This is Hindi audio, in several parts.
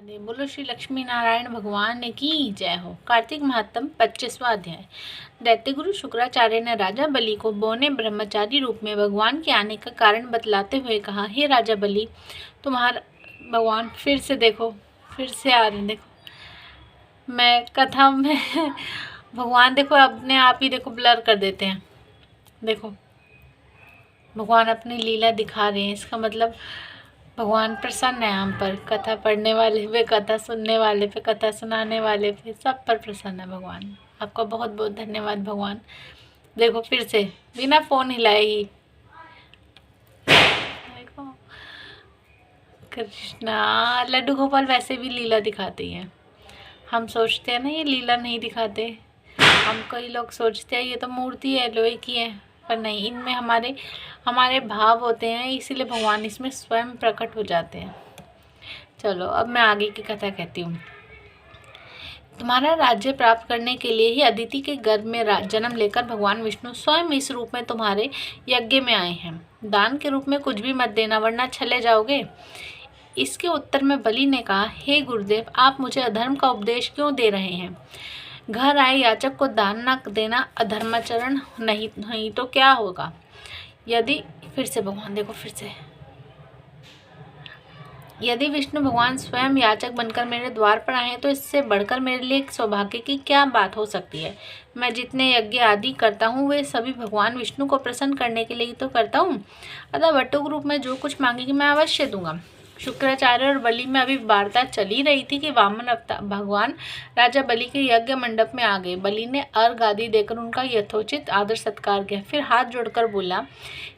अरे बोलो श्री लक्ष्मी नारायण भगवान की जय हो। कार्तिक महात्म 25वां अध्याय। दैत्य गुरु शुक्राचार्य ने राजा बलि को बौने ब्रह्मचारी रूप में भगवान के आने का कारण बतलाते हुए कहा, हे राजा बलि, तुम्हारा भगवान फिर से आ रहे हैं। देखो मैं कथा में भगवान देखो अपने आप ही देखो ब्लर कर देते हैं। देखो भगवान अपनी लीला दिखा रहे हैं। इसका मतलब भगवान प्रसन्न है हम पर। कथा पढ़ने वाले पे, कथा सुनने वाले पे, कथा सुनाने वाले पे, सब पर प्रसन्न है भगवान। आपका बहुत बहुत धन्यवाद भगवान। देखो फिर से बिना फ़ोन हिलाए ही। देखो कृष्णा लड्डू गोपाल वैसे भी लीला दिखाते हैं। हम सोचते हैं ना ये लीला नहीं दिखाते। हम कई लोग सोचते हैं ये तो मूर्ति है, लोहे की है, पर नहीं, इनमें हमारे भाव होते हैं, इसीलिए भगवान इसमें स्वयं प्रकट हो जाते हैं। चलो अब मैं आगे की कथा कहती हूँ। तुम्हारा राज्य प्राप्त करने के लिए ही अदिति के गर्भ में जन्म लेकर भगवान विष्णु स्वयं इस रूप में तुम्हारे यज्ञ में आए हैं। दान के रूप में कुछ भी मत देना, वरना छले जाओगे। इसके उत्तर में बलि ने कहा, हे गुरुदेव, आप मुझे अधर्म का उपदेश क्यों दे रहे हैं? घर आए याचक को दान न देना अधर्माचरण नहीं तो क्या होगा? यदि फिर से भगवान देखो फिर से यदि विष्णु भगवान स्वयं याचक बनकर मेरे द्वार पर आए तो इससे बढ़कर मेरे लिए एक सौभाग्य की क्या बात हो सकती है? मैं जितने यज्ञ आदि करता हूँ वे सभी भगवान विष्णु को प्रसन्न करने के लिए ही तो करता हूँ। अतः वटुक रूप में जो कुछ मांगेगी मैं अवश्य दूंगा। शुक्राचार्य और बलि में अभी वार्ता चली रही थी कि वामन अवतार भगवान राजा बलि के यज्ञ मंडप में आ गए। बलि ने अर्घ आदि देकर उनका यथोचित आदर सत्कार किया, फिर हाथ जोड़कर बोला,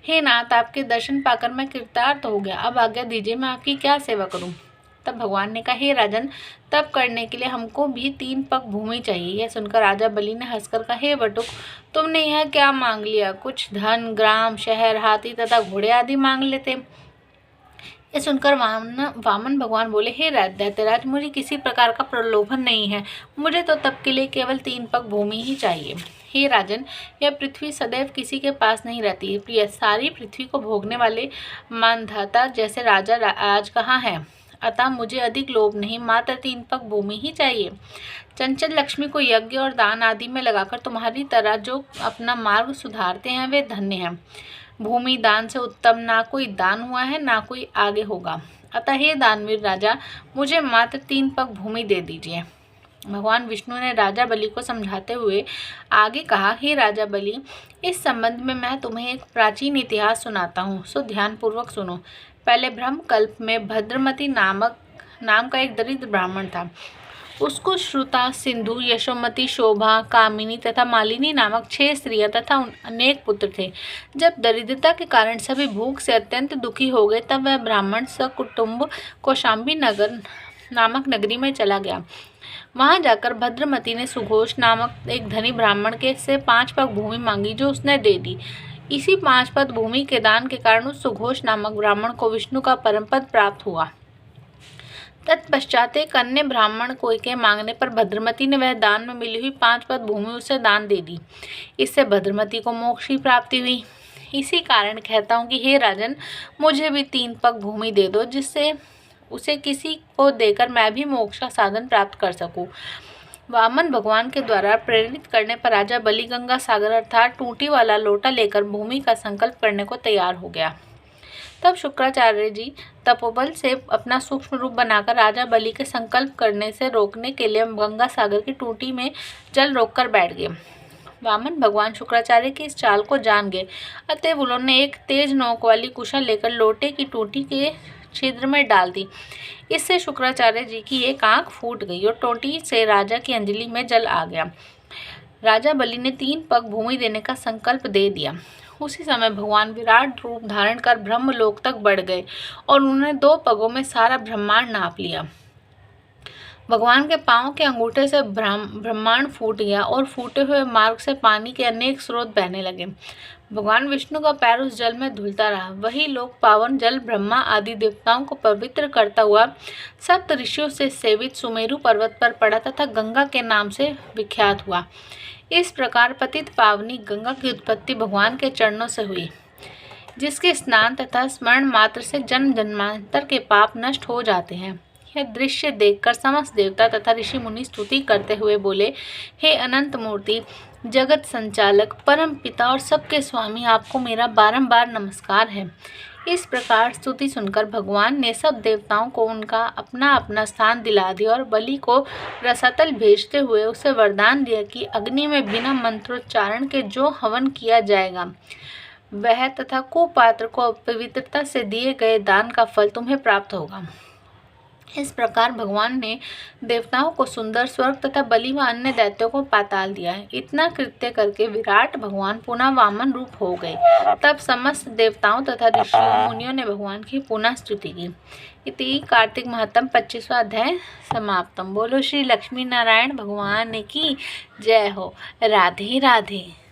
हे नाथ, आपके दर्शन पाकर मैं कृतार्थ हो गया। अब आज्ञा दीजिए, मैं आपकी क्या सेवा करूं? तब भगवान ने कहा, हे राजन, तप करने के लिए हमको भी 3 पग भूमि चाहिए। यह सुनकर राजा बलि ने हंसकर कहा, हे बटुक, तुमने यह क्या मांग लिया? कुछ धन, ग्राम, शहर, हाथी तथा घोड़े आदि मांग लेते। ये सुनकर वामन भगवान बोले, हे दैत्यराज, मुझे किसी प्रकार का प्रलोभन नहीं है। मुझे तो तप के लिए केवल 3 पग भूमि ही चाहिए। हे राजन, यह पृथ्वी सदैव किसी के पास नहीं रहती है। प्रिय, सारी पृथ्वी को भोगने वाले मानधाता जैसे राजा आज कहाँ है? अतः मुझे अधिक लोभ नहीं, मात्र 3 पग भूमि ही चाहिए। चंचल लक्ष्मी को यज्ञ और दान आदि में लगाकर तुम्हारी तरह जो अपना मार्ग सुधारते हैं वे धन्य हैं। भूमि दान से उत्तम ना कोई दान हुआ है, ना कोई आगे होगा। अतः हे दानवीर राजा, मुझे मात्र 3 पग भूमि दे दीजिए। भगवान विष्णु ने राजा बलि को समझाते हुए आगे कहा, हे राजा बलि, इस संबंध में मैं तुम्हें एक प्राचीन इतिहास सुनाता हूँ, सो ध्यानपूर्वक सुनो। पहले ब्रह्मकल्प में भद्रमती नाम का एक दरिद्र ब्राह्मण था। उसको श्रुता, सिंधु, यशोमती, शोभा, कामिनी तथा मालिनी नामक 6 स्त्रियां तथा अनेक पुत्र थे। जब दरिद्रता के कारण सभी भूख से अत्यंत दुखी हो गए, तब वह ब्राह्मण सकुटुंब कौशाम्बी नगर नामक नगरी में चला गया। वहां जाकर भद्रमती ने सुघोष नामक एक धनी ब्राह्मण के से 5 पग भूमि मांगी, जो उसने दे दी। इसी 5 पद भूमि के दान के कारण उस सुघोष नामक ब्राह्मण को विष्णु का परम पद प्राप्त हुआ। तत्पश्चात एक अन्य ब्राह्मण को के मांगने पर भद्रमती ने वह दान में मिली हुई 5 पद भूमि उसे दान दे दी। इससे भद्रमती को मोक्ष की प्राप्ति हुई। इसी कारण कहता हूँ कि हे राजन, मुझे भी 3 पग भूमि दे दो, जिससे उसे किसी को देकर मैं भी मोक्ष का साधन प्राप्त कर सकूं। वामन भगवान के द्वारा प्रेरित करने पर राजा बलि गंगा सागर अर्थात टूटी वाला लोटा लेकर भूमि का संकल्प करने को तैयार हो गया। तब शुक्राचार्य जी तपोबल से अपना सूक्ष्म रूप बनाकर राजा बलि के संकल्प करने से रोकने के लिए गंगा सागर की टूटी में जल रोककर बैठ गए। वामन भगवान शुक्राचार्य की इस चाल को जान गए, अतएव उन्होंने एक तेज नोक वाली कुशा लेकर लोटे की टूटी के छिद्र में डाल दी। इससे शुक्राचार्य जी की एक आंख फूट गई और टोटी से राजा की अंजलि में जल आ गया। राजा बलि ने 3 पग भूमि देने का संकल्प दे दिया। उसी समय भगवान विराट रूप धारण कर ब्रह्मलोक तक बढ़ गए और उन्होंने 2 पगों में सारा ब्रह्मांड नाप लिया। भगवान के पांव के अंगूठे से ब्रह्मांड फूट गया और फूटे हुए मार्ग से पानी के अनेक स्रोत बहने लगे। भगवान विष्णु का पैर उस जल में धुलता रहा। वही लोक पावन जल ब्रह्मा आदि देवताओं को पवित्र करता हुआ सप्त ऋषियों से सेवित सुमेरु पर्वत पर पड़ा तथा गंगा के नाम से विख्यात हुआ। इस प्रकार पतित पावनी गंगा की उत्पत्ति भगवान के चरणों से हुई, जिसके स्नान तथा स्मरण मात्र से जन्म जन्मांतर के पाप नष्ट हो जाते हैं। यह दृश्य देखकर समस्त देवता तथा ऋषि मुनि स्तुति करते हुए बोले, हे अनंत मूर्ति, जगत संचालक, परम पिता और सबके स्वामी, आपको मेरा बारंबार नमस्कार है। इस प्रकार स्तुति सुनकर भगवान ने सब देवताओं को उनका अपना अपना स्थान दिला दिया और बलि को रसातल भेजते हुए उसे वरदान दिया कि अग्नि में बिना मंत्रोच्चारण के जो हवन किया जाएगा वह तथा कुपात्र को पवित्रता से दिए गए दान का फल तुम्हें प्राप्त होगा। इस प्रकार भगवान ने देवताओं को सुंदर स्वर्ग तथा बलि व अन्य दैत्यों को पाताल दिया है। इतना कृत्य करके विराट भगवान पुनः वामन रूप हो गए। तब समस्त देवताओं तथा ऋषियों मुनियों ने भगवान की पुनः स्तुति की। इति कार्तिक महत्तम 25वां अध्याय समाप्तम। बोलो श्री लक्ष्मी नारायण भगवान की जय हो। राधे राधे।